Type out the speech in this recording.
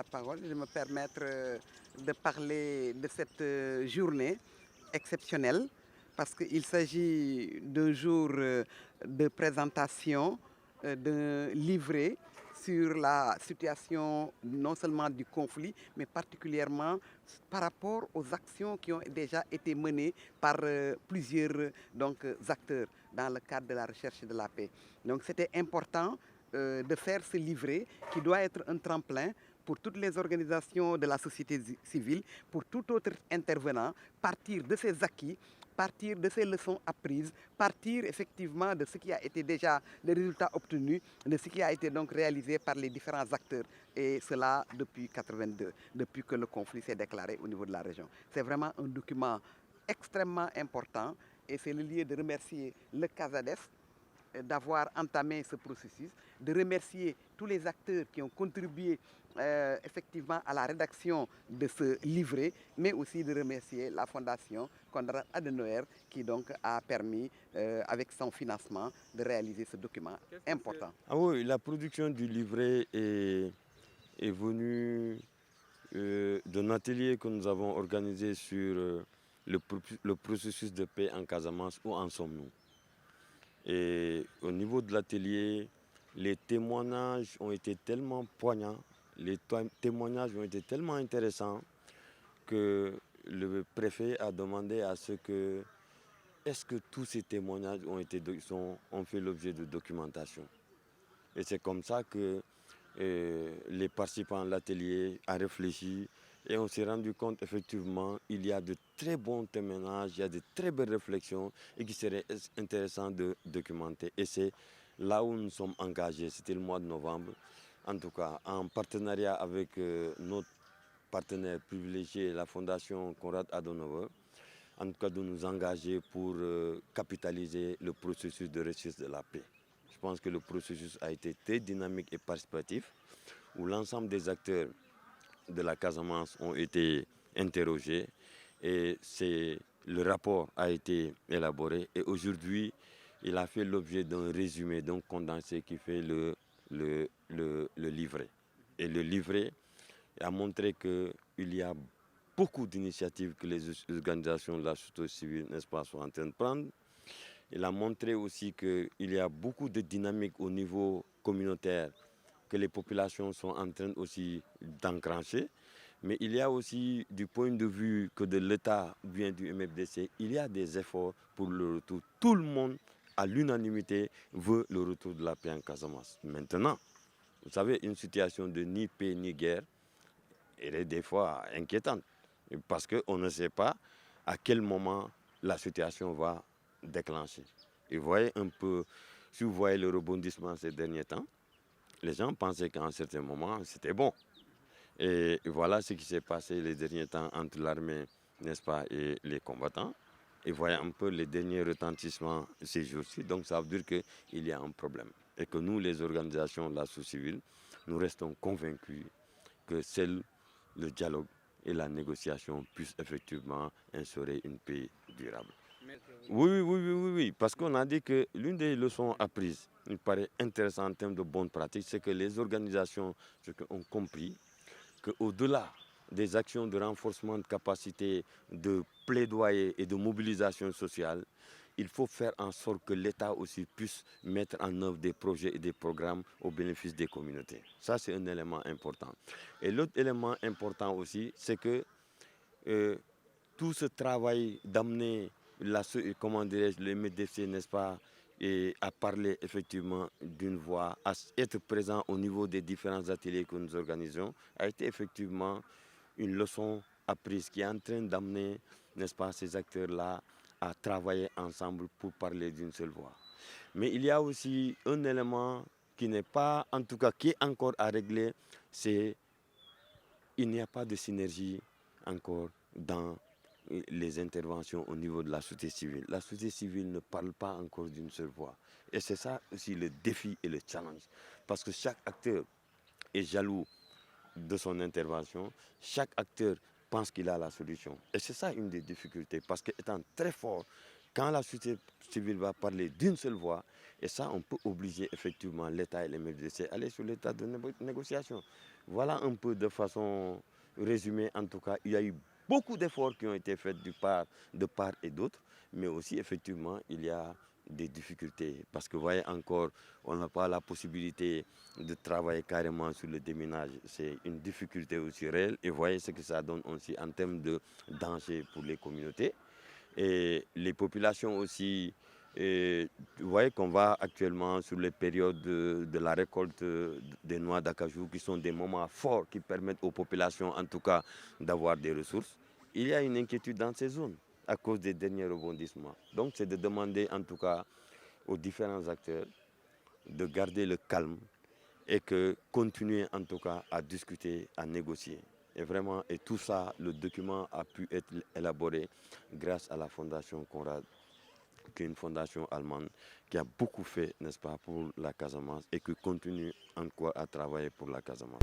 parole. Je vais me permettre de parler de cette journée exceptionnelle parce qu'il s'agit d'un jour de présentation d'un livret sur la situation non seulement du conflit, mais particulièrement par rapport aux actions qui ont déjà été menées par plusieurs acteurs dans le cadre de la recherche de la paix. Donc c'était important de faire ce livret qui doit être un tremplin pour toutes les organisations de la société civile, pour tout autre intervenant, partir de ses acquis, partir de ces leçons apprises, partir effectivement de ce qui a été déjà les résultats obtenus, de ce qui a été donc réalisé par les différents acteurs, et cela depuis 1982, depuis que le conflit s'est déclaré au niveau de la région. C'est vraiment un document extrêmement important et c'est le lieu de remercier le CASADES d'avoir entamé ce processus, de remercier tous les acteurs qui ont contribué effectivement à la rédaction de ce livret, mais aussi de remercier la Fondation Konrad Adenauer qui donc a permis, avec son financement, de réaliser ce document important. Ah oui, la production du livret est venue d'un atelier que nous avons organisé sur le processus de paix en Casamance. Où en sommes-nous? Et au niveau de l'atelier, les témoignages ont été tellement poignants, les témoignages ont été tellement intéressants que le préfet a demandé à ce que, est-ce que tous ces témoignages ont fait l'objet de documentation? Et c'est comme ça que les participants de l'atelier ont réfléchi et on s'est rendu compte effectivement il y a de très bons témoignages, il y a de très belles réflexions et qui seraient intéressants de documenter. Et c'est là où nous sommes engagés, c'était le mois de novembre, en tout cas en partenariat avec notre partenaire privilégié, la Fondation Konrad Adenauer, en tout cas de nous engager pour capitaliser le processus de recherche de la paix. Je pense que le processus a été très dynamique et participatif, où l'ensemble des acteurs de la Casamance ont été interrogés et le rapport a été élaboré et aujourd'hui il a fait l'objet d'un résumé, donc condensé qui fait le livret. Et le livret a montré qu'il y a beaucoup d'initiatives que les organisations de la société civile, n'est-ce pas, sont en train de prendre. Il a montré aussi qu'il y a beaucoup de dynamiques au niveau communautaire que les populations sont en train aussi d'enclencher. Mais il y a aussi, du point de vue que de l'État vient du MFDC, il y a des efforts pour le retour. Tout le monde, à l'unanimité, veut le retour de la paix en Casamance. Maintenant, vous savez, une situation de ni paix ni guerre, elle est des fois inquiétante. Parce qu'on ne sait pas à quel moment la situation va déclencher. Et vous voyez un peu, si vous voyez le rebondissement ces derniers temps, les gens pensaient qu'à un certain moment, c'était bon. Et voilà ce qui s'est passé les derniers temps entre l'armée, n'est-ce pas, et les combattants. Et voyez un peu les derniers retentissements ces jours-ci. Donc ça veut dire qu'il y a un problème. Et que nous, les organisations de la société civile, nous restons convaincus que seul le dialogue et la négociation puissent effectivement instaurer une paix durable. Oui, parce qu'on a dit que l'une des leçons apprises, il paraît intéressant en termes de bonnes pratiques, c'est que les organisations ont compris qu'au-delà des actions de renforcement de capacité, de plaidoyer et de mobilisation sociale, il faut faire en sorte que l'État aussi puisse mettre en œuvre des projets et des programmes au bénéfice des communautés. Ça, c'est un élément important. Et l'autre élément important aussi, c'est que tout ce travail d'amener le MDC, n'est-ce pas, et à parler effectivement d'une voix, à être présent au niveau des différents ateliers que nous organisons, a été effectivement une leçon apprise qui est en train d'amener, n'est-ce pas, ces acteurs-là à travailler ensemble pour parler d'une seule voix. Mais il y a aussi un élément qui n'est pas, en tout cas, qui est encore à régler, c'est qu'il n'y a pas de synergie encore dans les interventions au niveau de la société civile. La société civile ne parle pas encore d'une seule voix. Et c'est ça aussi le défi et le challenge. Parce que chaque acteur est jaloux de son intervention, chaque acteur pense qu'il a la solution. Et c'est ça une des difficultés, parce qu'étant très fort quand la société civile va parler d'une seule voix, et ça, on peut obliger effectivement l'État et les MFDC à aller sur l'état de négociation. Voilà un peu de façon résumée, en tout cas, il y a eu beaucoup d'efforts qui ont été faits de part et d'autre, mais aussi effectivement, il y a des difficultés. Parce que vous voyez encore, on n'a pas la possibilité de travailler carrément sur le déminage. C'est une difficulté aussi réelle. Et vous voyez ce que ça donne aussi en termes de danger pour les communautés. Et les populations aussi, et vous voyez qu'on va actuellement sur les périodes de la récolte des noix d'acajou, qui sont des moments forts qui permettent aux populations, en tout cas, d'avoir des ressources. Il y a une inquiétude dans ces zones à cause des derniers rebondissements. Donc, c'est de demander, en tout cas, aux différents acteurs de garder le calme et que continuer, en tout cas, à discuter, à négocier. Et vraiment, et tout ça, le document a pu être élaboré grâce à la fondation Conrad, qui est une fondation allemande qui a beaucoup fait, n'est-ce pas, pour la Casamance et qui continue encore à travailler pour la Casamance.